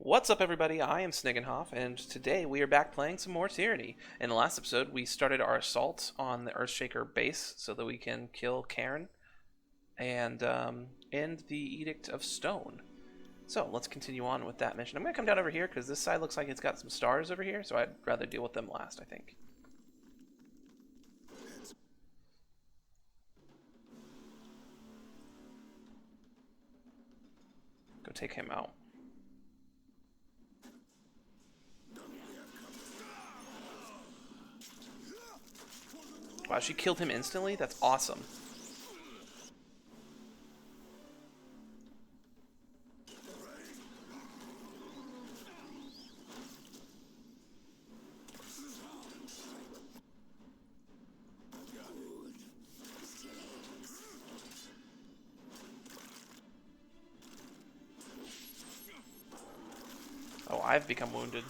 What's up, everybody? I am Sniggenhoff, and today we are back playing some more Tyranny. In the last episode, we started our assault on the Earthshaker base so that we can kill Cairn and end the Edict of Stone. So let's continue on with that mission. I'm going to come down over here because this side looks like it's got some stars over here, so I'd rather deal with them last, I think. Go take him out. Wow, she killed him instantly? That's awesome. Oh, I've become wounded.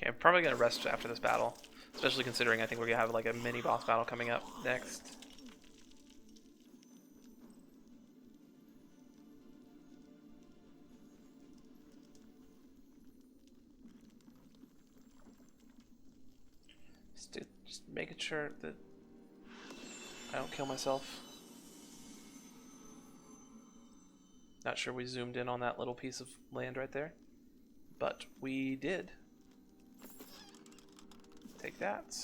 Okay, I'm probably going to rest after this battle, especially considering I think we're going to have like a mini boss battle coming up next. Just making sure that I don't kill myself. Not sure we zoomed in on that little piece of land right there, but we did. Take that.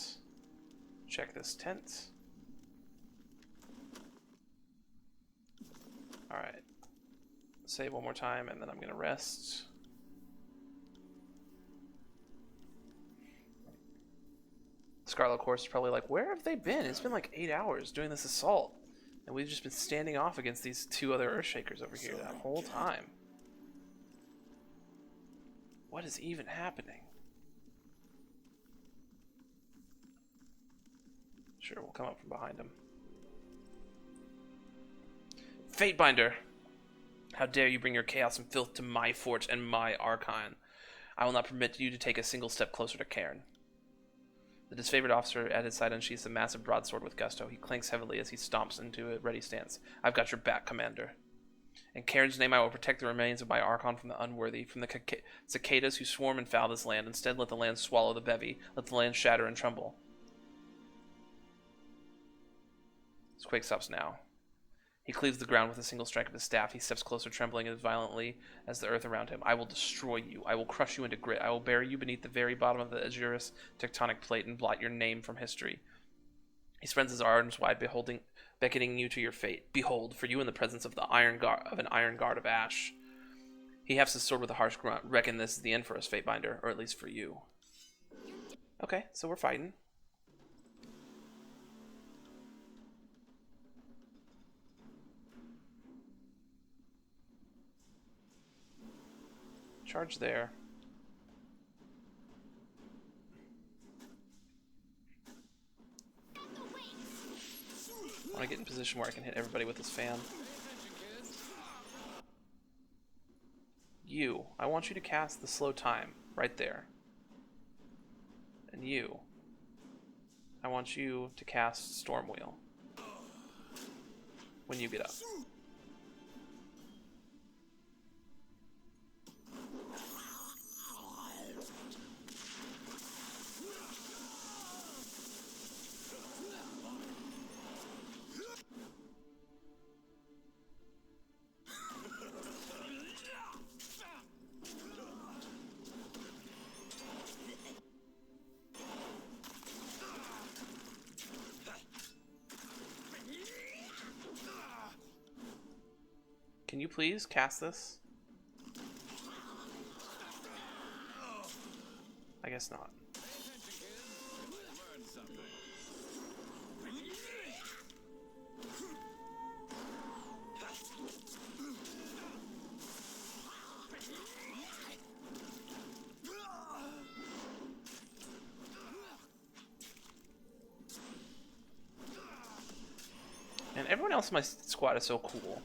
Check this tent. Alright. Save one more time and then I'm going to rest. Scarlet, of course, is probably like, where have they been? It's been like 8 hours doing this assault. And we've just been standing off against these two other Earthshakers over here that whole time. What is even happening? Sure, we'll come up from behind him. Fatebinder! How dare you bring your chaos and filth to my fort and my Archon? I will not permit you to take a single step closer to Cairn. The disfavored officer at his side unsheaths a massive broadsword with gusto. He clanks heavily as he stomps into a ready stance. I've got your back, Commander. In Cairn's name, I will protect the remains of my Archon from the unworthy, from the cicadas who swarm and foul this land. Instead, let the land swallow the bevy. Let the land shatter and tremble. This quake stops now. He cleaves the ground with a single strike of his staff. He steps closer, trembling as violently as the earth around him. I will destroy you. I will crush you into grit. I will bury you beneath the very bottom of the azurous tectonic plate and blot your name from history. He spreads his arms wide, beckoning you to your fate. Behold, for you in the presence of an iron guard of ash. He hefts his sword with a harsh grunt. Reckon this is the end for us, Fatebinder, or at least for you. Okay, so we're fighting. Charge there. I want to get in position where I can hit everybody with this fan. You, I want you to cast the slow time right there. And you, I want you to cast Stormwheel when you get up. Can you please cast this? I guess not. everyone else in my squad is so cool.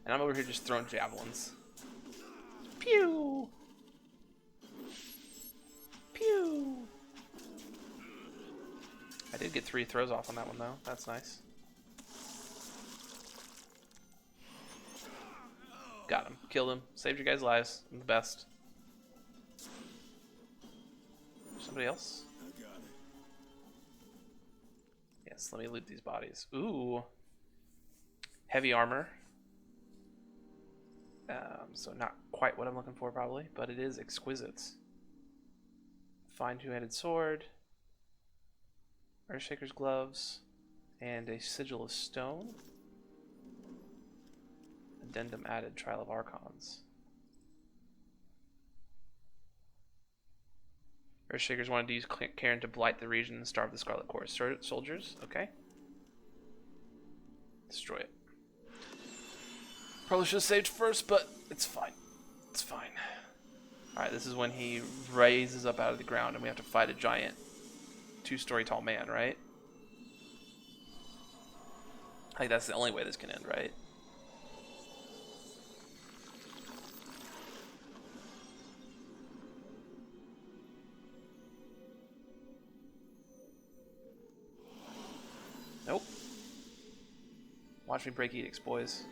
And I'm over here just throwing javelins. Pew! Pew! I did get 3 throws off on that one, though. That's nice. Got him. Killed him. Saved your guys' lives. I'm the best. Somebody else? Yes, let me loot these bodies. Ooh. Heavy armor. So not quite what I'm looking for, probably, but it is exquisite. Fine two-handed sword. Earthshaker's gloves. And a sigil of stone. Addendum added, Trial of Archons. Earthshakers wanted to use Cairn to blight the region and starve the Scarlet Corps. Soldiers, okay. Destroy it. Probably should have saved first, but it's fine. It's fine. Alright, this is when he raises up out of the ground and we have to fight a giant 2-story tall man, right? I think that's the only way this can end, right? Nope. Watch me break edicts, boys.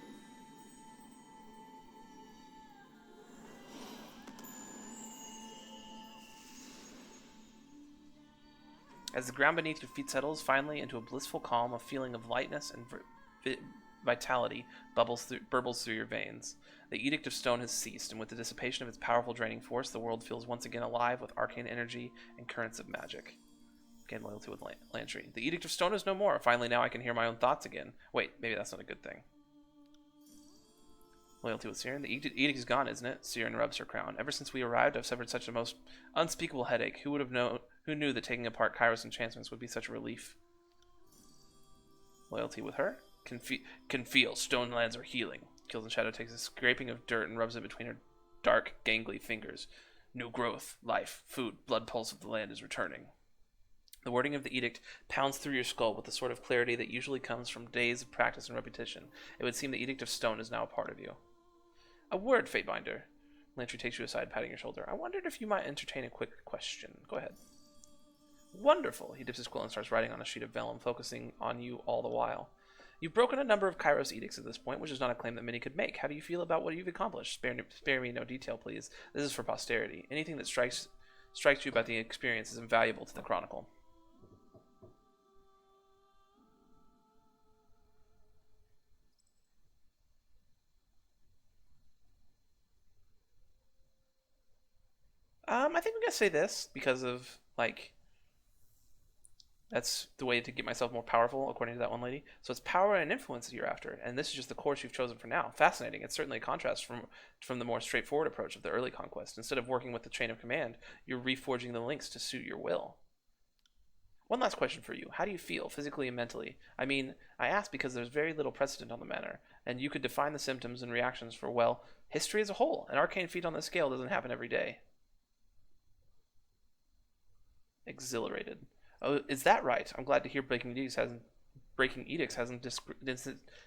As the ground beneath your feet settles finally into a blissful calm, a feeling of lightness and vitality burbles through your veins. The Edict of Stone has ceased, and with the dissipation of its powerful draining force, the world feels once again alive with arcane energy and currents of magic. Gain loyalty with Lantry. The Edict of Stone is no more. Finally, now I can hear my own thoughts again. Wait, maybe that's not a good thing. Loyalty with Siren. The edict is gone, isn't it? Siren rubs her crown. Ever since we arrived, I've suffered such a most unspeakable headache. Who would have known? Who knew that taking apart Kairos enchantments would be such a relief? Loyalty with her. Can feel stone lands are healing. Kills in Shadow takes a scraping of dirt and rubs it between her dark, gangly fingers. New growth, life, food, blood pulse of the land is returning. The wording of the edict pounds through your skull with the sort of clarity that usually comes from days of practice and repetition. It would seem the Edict of Stone is now a part of you. A word, Fatebinder. Lantry takes you aside, patting your shoulder. I wondered if you might entertain a quick question. Go ahead. Wonderful. He dips his quill and starts writing on a sheet of vellum, focusing on you all the while. You've broken a number of Kairos edicts at this point, which is not a claim that many could make. How do you feel about what you've accomplished? Spare me no detail, please. This is for posterity. Anything that strikes you about the experience is invaluable to the Chronicle. I think I'm gonna say this because of, like, that's the way to get myself more powerful, according to that one lady. So it's power and influence that you're after, and this is just the course you've chosen for now. Fascinating. It's certainly a contrast from the more straightforward approach of the early conquest. Instead of working with the chain of command, you're reforging the links to suit your will. One last question for you. How do you feel, physically and mentally? I mean, I ask because there's very little precedent on the matter, and you could define the symptoms and reactions for, well, history as a whole. An arcane feat on this scale doesn't happen every day. Exhilarated. Oh, is that right? I'm glad to hear breaking edicts hasn't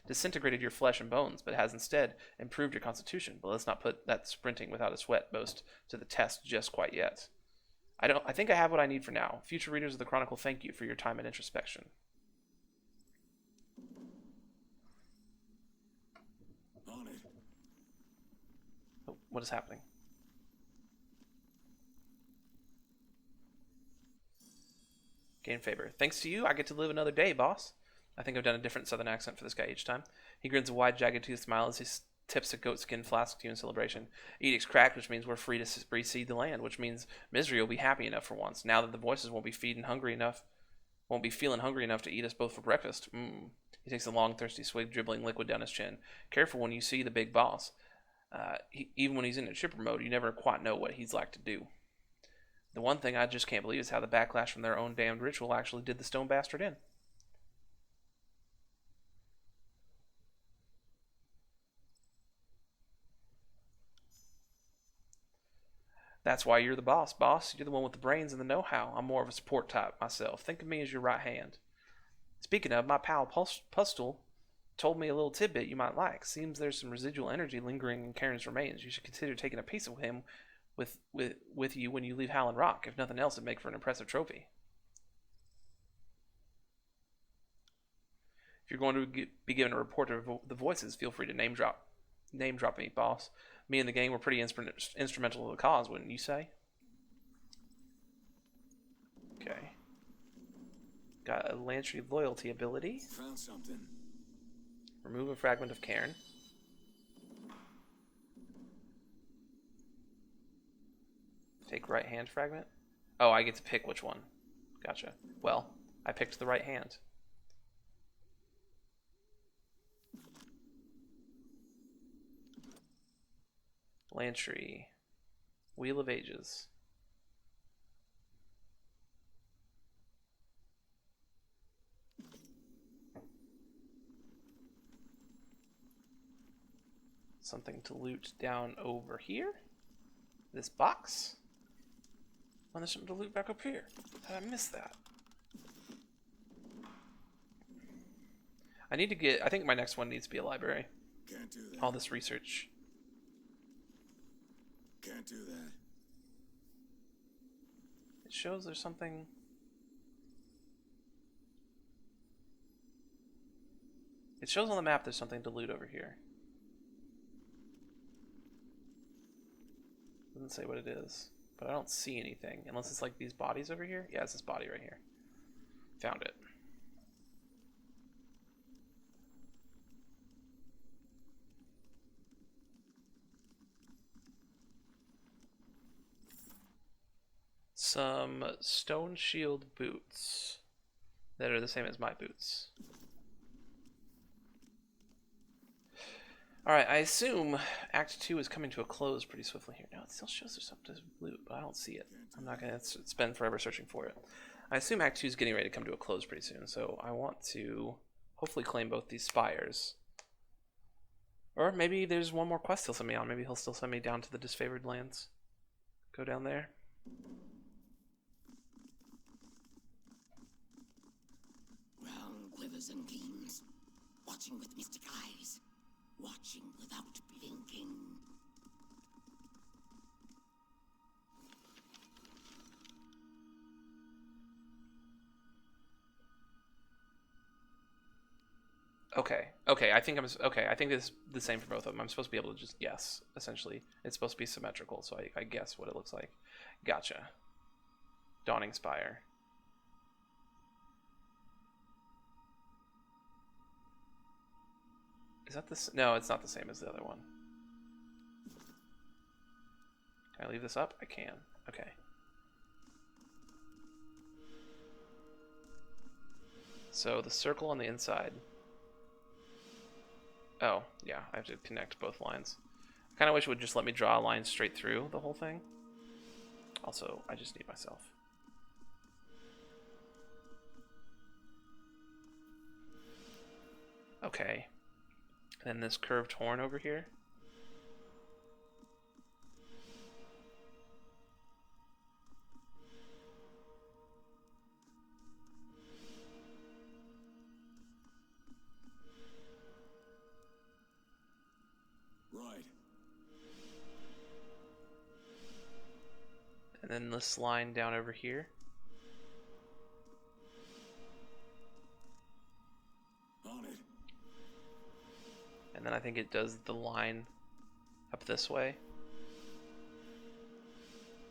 disintegrated your flesh and bones, but has instead improved your constitution. But let's not put that sprinting without a sweat boast to the test just quite yet. I think I have what I need for now. Future readers of the Chronicle, thank you for your time and introspection. On it. Oh, what is happening? Gain favor. Thanks to you, I get to live another day, boss. I think I've done a different southern accent for this guy each time. He grins a wide, jagged-toothed smile as he tips a goatskin flask to you in celebration. Edict's cracked, which means we're free to reseed the land, which means Misery will be happy enough for once, now that the voices won't be feeling hungry enough to eat us both for breakfast. He takes a long, thirsty swig, dribbling liquid down his chin. Careful when you see the big boss. Even when he's in a chipper mode, you never quite know what he's like to do. The one thing I just can't believe is how the backlash from their own damned ritual actually did the stone bastard in. That's why you're the boss, boss. You're the one with the brains and the know-how. I'm more of a support type myself. Think of me as your right hand. Speaking of, my pal Pustle told me a little tidbit you might like. Seems there's some residual energy lingering in Karen's remains. You should consider taking a piece of him with you when you leave Howland Rock. If nothing else, it'd make for an impressive trophy. If you're going to be given a report of the voices, feel free to name drop me, boss. Me and the gang were pretty instrumental to the cause, wouldn't you say? Okay. Got a Lantry loyalty ability. Found something. Remove a fragment of Cairn. Take right hand fragment. Oh, I get to pick which one. Gotcha. Well, I picked the right hand. Lantry. Wheel of Ages. Something to loot down over here. This box. Oh, there's something to loot back up here. How did I miss that? I need to get... I think my next one needs to be a library. Can't do that. All this research. Can't do that. It shows there's something... It shows on the map there's something to loot over here. Doesn't say what it is, but I don't see anything. Unless it's like these bodies over here. Yeah, it's this body right here. Found it. Some stone shield boots that are the same as my boots. Alright, I assume Act 2 is coming to a close pretty swiftly here. No, it still shows there's something to loot, but I don't see it. I'm not going to spend forever searching for it. I assume Act 2 is getting ready to come to a close pretty soon, so I want to hopefully claim both these spires. Or maybe there's one more quest he'll send me on. Maybe he'll still send me down to the disfavored lands. Go down there. Round quivers and gleams, watching with mystic eyes, watching without blinking. Okay, I think I think it's the same for both of them. I'm supposed to be able to just guess, essentially. It's supposed to be symmetrical, so I guess what it looks like. Gotcha. Dawning Spire. Is that this? No, it's not the same as the other one. Can I leave this up? I can. Okay. So the circle on the inside. Oh, yeah, I have to connect both lines. I kind of wish it would just let me draw a line straight through the whole thing. Also, I just need myself. Okay. And then this curved horn over here. Right. And then this line down over here. On it. And then I think it does the line up this way.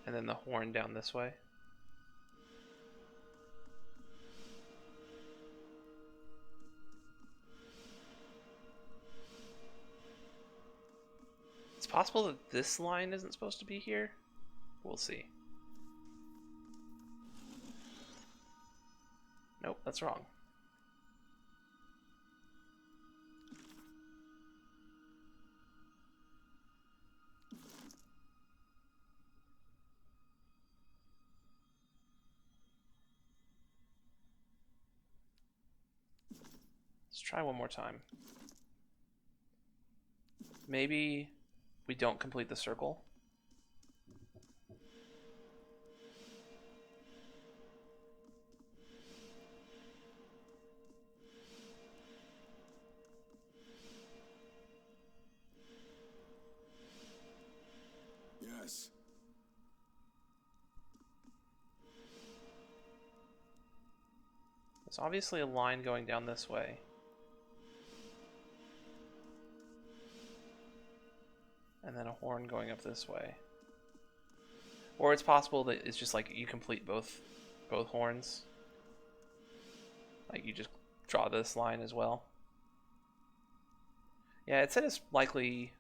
And then the horn down this way. It's possible that this line isn't supposed to be here. We'll see. Nope, that's wrong. Let's try one more time. Maybe we don't complete the circle. Yes. There's obviously a line going down this way. And then a horn going up this way. Or it's possible that it's just like you complete both horns. Like you just draw this line as well. Yeah, it said it's likely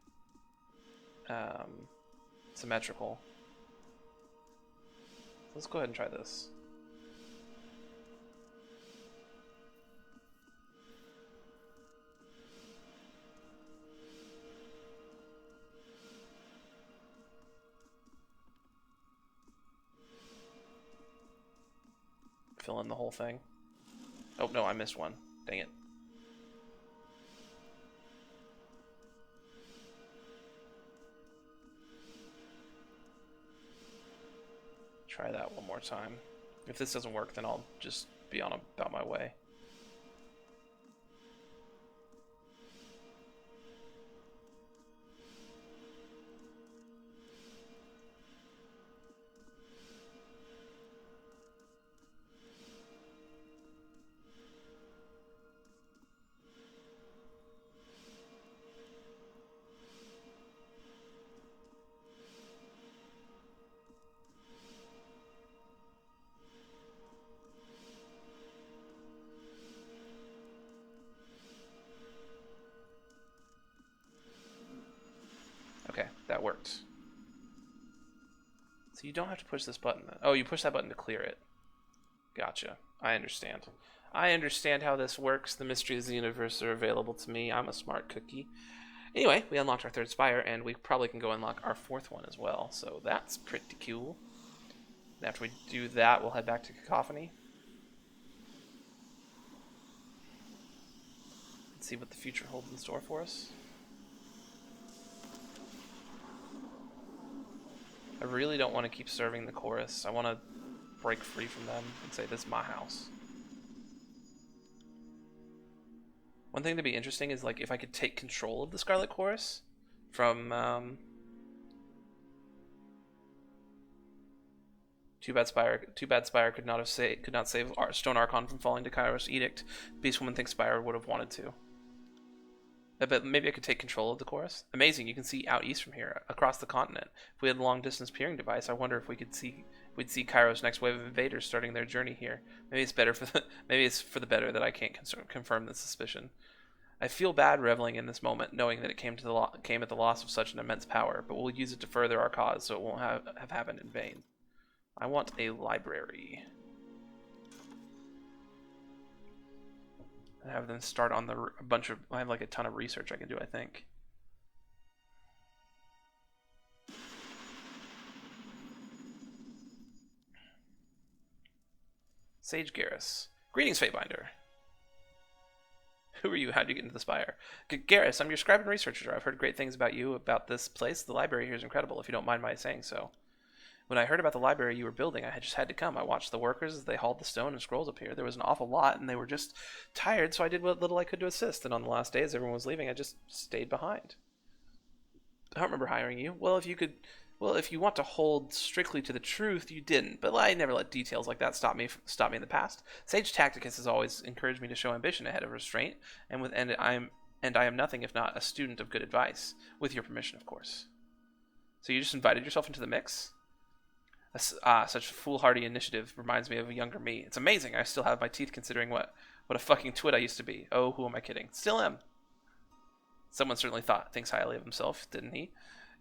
symmetrical. Let's go ahead and try this. Fill in the whole thing. Oh no, I missed one. Dang it. Try that one more time. If this doesn't work, then I'll just be on about my way. Okay, that worked. So you don't have to push this button. Oh, you push that button to clear it. Gotcha. I understand. I understand how this works. The mysteries of the universe are available to me. I'm a smart cookie. Anyway, we unlocked our third spire, and we probably can go unlock our fourth one as well. So that's pretty cool. And after we do that, we'll head back to Cacophony. Let's see what the future holds in store for us. I really don't want to keep serving the chorus. I want to break free from them and say, this is my house. One thing to be interesting is like if I could take control of the Scarlet Chorus from Too bad Spire could not save Stone Archon from falling to Kairos' edict. Beastwoman thinks Spire would have wanted to. I bet maybe I could take control of the chorus. Amazing, you can see out east from here, across the continent. If we had a long-distance peering device, I wonder if we'd see Kairos' next wave of invaders starting their journey here. Maybe it's for the better that I can't confirm this suspicion. I feel bad reveling in this moment, knowing that it came at the loss of such an immense power, but we'll use it to further our cause, so it won't have happened in vain. I want a library. I have them start on I have like a ton of research I can do, I think. Sage Garrus. Greetings, Fatebinder. Who are you? How'd you get into the Spire? Garrus, I'm your scribe and researcher. I've heard great things about you, about this place. The library here is incredible, if you don't mind my saying so. When I heard about the library you were building, I just had to come. I watched the workers as they hauled the stone and scrolls up here. There was an awful lot, and they were just tired, so I did what little I could to assist. And on the last day, as everyone was leaving, I just stayed behind. I don't remember hiring you. Well, if you want to hold strictly to the truth, you didn't. But I never let details like that stop me in the past. Sage Tacticus has always encouraged me to show ambition ahead of restraint, and I am nothing if not a student of good advice, with your permission, of course. So you just invited yourself into the mix? Such foolhardy initiative reminds me of a younger me. It's amazing. I still have my teeth considering what a fucking twit I used to be. Oh, who am I kidding? Still am. Someone certainly thinks highly of himself, didn't he?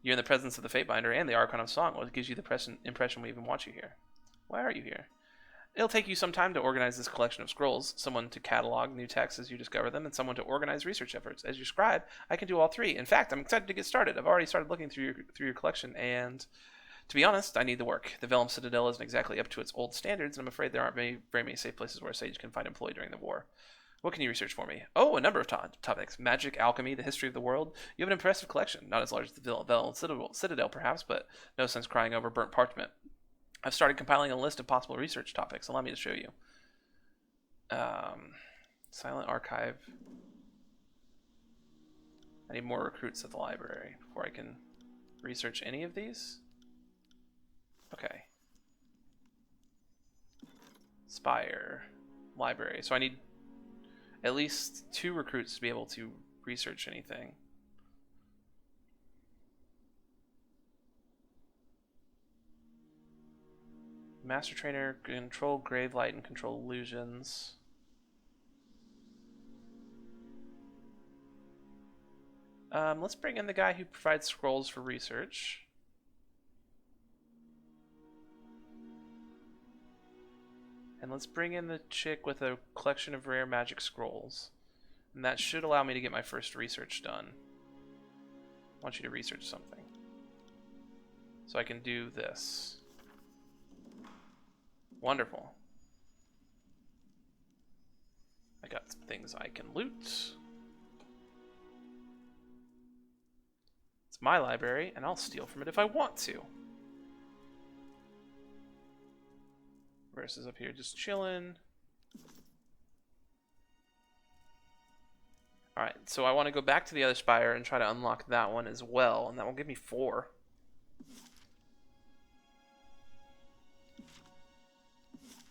You're in the presence of the Fatebinder and the Archon of Song. What gives you the impression we even want you here? Why are you here? It'll take you some time to organize this collection of scrolls, someone to catalog new texts as you discover them, and someone to organize research efforts. As your scribe, I can do all three. In fact, I'm excited to get started. I've already started looking through your collection, and to be honest, I need the work. The Vellum Citadel isn't exactly up to its old standards, and I'm afraid there aren't very many safe places where a sage can find employ during the war. What can you research for me? Oh, a number of topics. Magic, alchemy, the history of the world. You have an impressive collection. Not as large as the Vellum Citadel, perhaps, but no sense crying over burnt parchment. I've started compiling a list of possible research topics. Allow me to show you. Silent Archive. I need more recruits at the library before I can research any of these. Okay. Spire. Library. So I need at least 2 recruits to be able to research anything. Master Trainer, control Grave Light and control illusions. Let's bring in the guy who provides scrolls for research. And let's bring in the chick with a collection of rare magic scrolls. And that should allow me to get my first research done. I want you to research something. So I can do this. Wonderful. I got some things I can loot. It's my library, and I'll steal from it if I want to. Versus up here just chilling. Alright, so I want to go back to the other spire and try to unlock that one as well, and that will give me 4.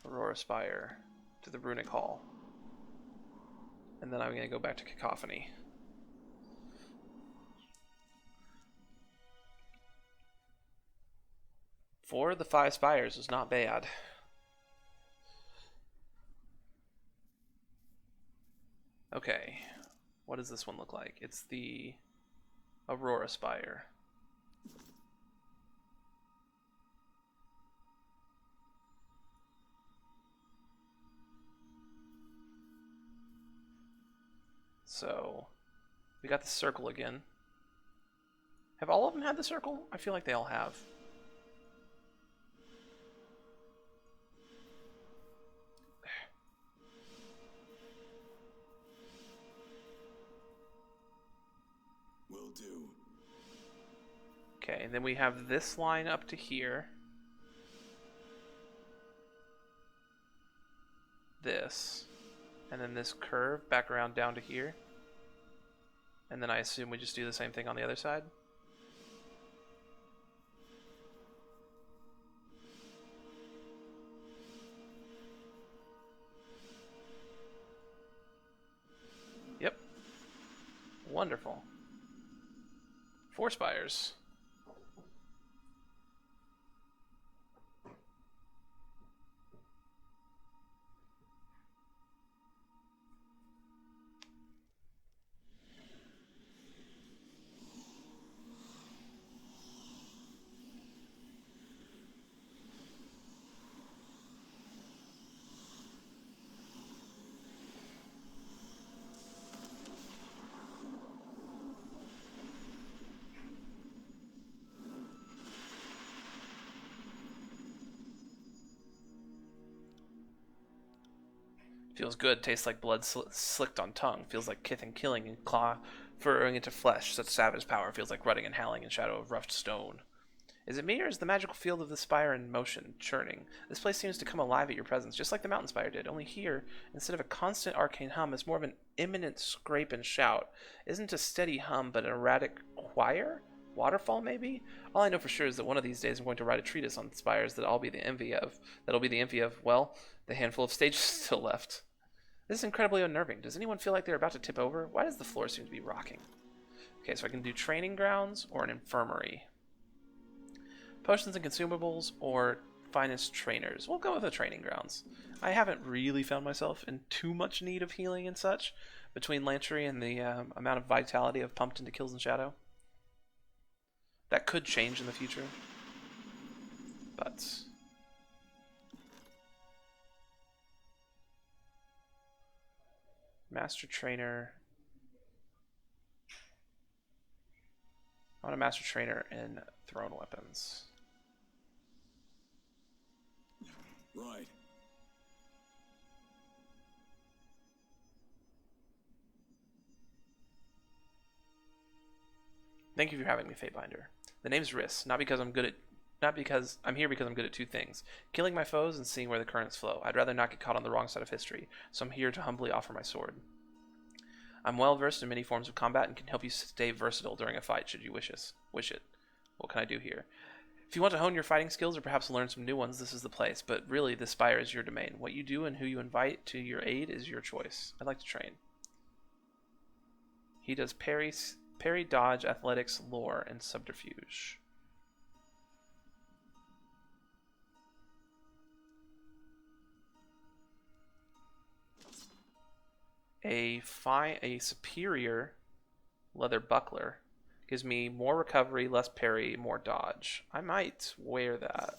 Aurora Spire to the Runic Hall. And then I'm going to go back to Cacophony. Four of the 5 spires is not bad. Okay, what does this one look like? It's the Aurora Spire. So, we got the circle again. Have all of them had the circle? I feel like they all have. Will do. Okay, and then we have this line up to here. This. And then this curve back around down to here. And then I assume we just do the same thing on the other side. Yep. Wonderful. 4 spires. Feels good, tastes like blood slicked on tongue. Feels like kith and killing and claw furrowing into flesh. Such savage power feels like rutting and howling in shadow of rough stone. Is it me, or is the magical field of the spire in motion, churning? This place seems to come alive at your presence, just like the mountain spire did. Only here, instead of a constant arcane hum, it's more of an imminent scrape and shout. Isn't a steady hum, but an erratic choir? Waterfall, maybe? All I know for sure is that one of these days I'm going to write a treatise on spires that I'll be the envy of. That'll be the envy of, well, the handful of stages still left. This is incredibly unnerving. Does anyone feel like they're about to tip over? Why does the floor seem to be rocking? Okay, so I can do training grounds or an infirmary. Potions and consumables or finest trainers. We'll go with the training grounds. I haven't really found myself in too much need of healing and such between Lantry and the amount of vitality I've pumped into Kills in Shadow. That could change in the future. But Master Trainer. I want a Master Trainer in thrown weapons. Right. Thank you for having me, Fatebinder. The name's Riss, not because I'm here because I'm good at 2 things: killing my foes and seeing where the currents flow. I'd rather not get caught on the wrong side of history, so I'm here to humbly offer my sword. I'm well versed in many forms of combat and can help you stay versatile during a fight should you wish it. What can I do here? If you want to hone your fighting skills or perhaps learn some new ones, this is the place. But really, the Spire is your domain. What you do and who you invite to your aid is your choice. I'd like to train. He does parry, dodge, athletics, lore, and subterfuge. A superior leather buckler gives me more recovery, less parry, more dodge. I might wear that.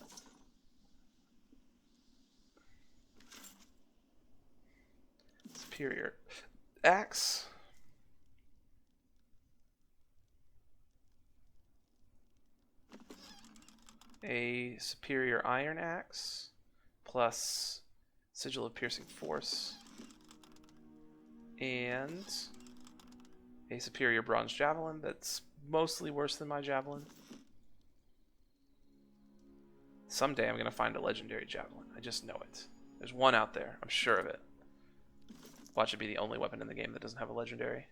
Superior axe. A superior iron axe plus sigil of piercing force. And a superior bronze javelin that's mostly worse than my javelin. Someday I'm going to find a legendary javelin. I just know it. There's one out there. I'm sure of it. Watch it be the only weapon in the game that doesn't have a legendary.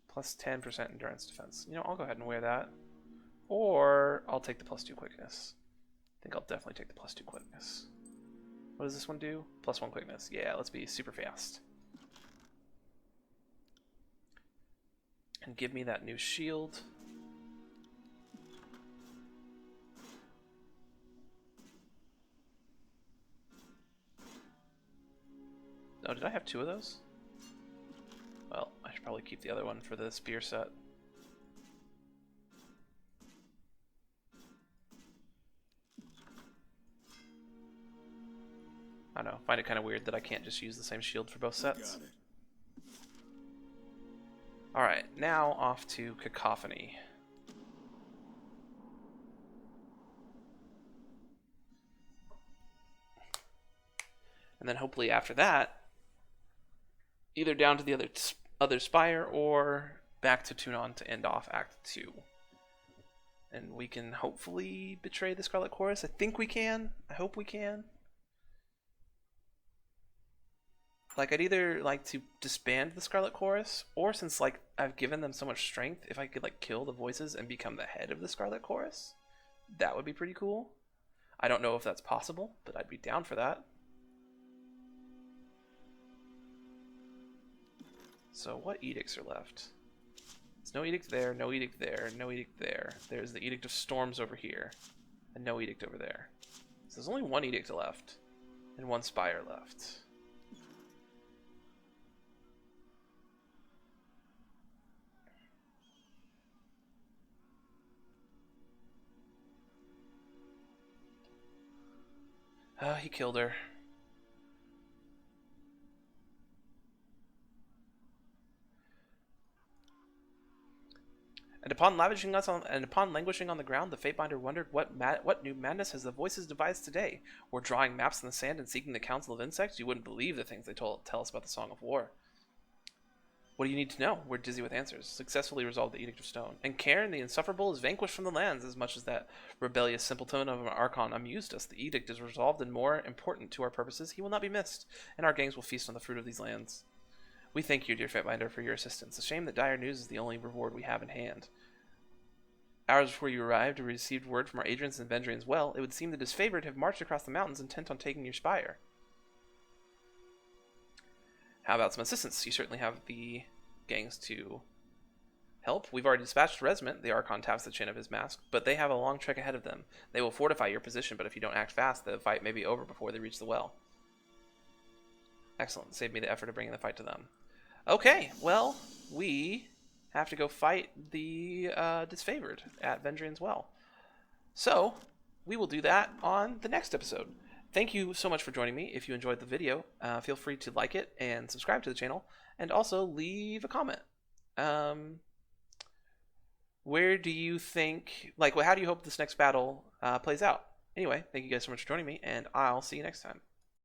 Plus 10% endurance defense. You know, I'll go ahead and wear that. Or I'll take the plus 2 quickness. I think I'll definitely take the plus 2 quickness. What does this one do? Plus 1 quickness. Yeah, let's be super fast. And give me that new shield. Oh, did I have 2 of those? Well, I should probably keep the other one for the spear set. I don't know, find it kind of weird that I can't just use the same shield for both sets. Alright, now off to Cacophony. And then hopefully after that, either down to the other spire or back to Tunon to end off Act 2. And we can hopefully betray the Scarlet Chorus. I think we can. I hope we can. Like, I'd either like to disband the Scarlet Chorus, or since, like, I've given them so much strength, if I could, like, kill the voices and become the head of the Scarlet Chorus, that would be pretty cool. I don't know if that's possible, but I'd be down for that. So, what edicts are left? There's no edict there, no edict there, no edict there. There's the Edict of Storms over here, and no edict over there. So there's only one edict left, and one spire left. He killed her. And upon languishing on the ground, the Fatebinder wondered what new madness has the voices devised today. We're drawing maps in the sand and seeking the council of insects. You wouldn't believe the things they tell us about the Song of War. What do you need to know? We're dizzy with answers. Successfully resolved the Edict of Stone. And Cairn, the Insufferable, is vanquished from the lands. As much as that rebellious simpleton of an Archon amused us, the Edict is resolved and more important to our purposes. He will not be missed, and our gangs will feast on the fruit of these lands. We thank you, dear Fatebinder, for your assistance. A shame that dire news is the only reward we have in hand. Hours before you arrived, we received word from our agents in Vendrian's Well. It would seem the disfavored have marched across the mountains intent on taking your spire. How about some assistance? You certainly have the gangs to help. We've already dispatched Resment. The Archon taps the chin of his mask, but they have a long trek ahead of them. They will fortify your position, but if you don't act fast, the fight may be over before they reach the well. Excellent. Saved me the effort of bringing the fight to them. Okay, well, we have to go fight the disfavored at Vendrian's Well. So, we will do that on the next episode. Thank you so much for joining me. If you enjoyed the video, feel free to like it and subscribe to the channel, and also leave a comment. Where do you think, how do you hope this next battle plays out? Anyway, thank you guys so much for joining me, and I'll see you next time.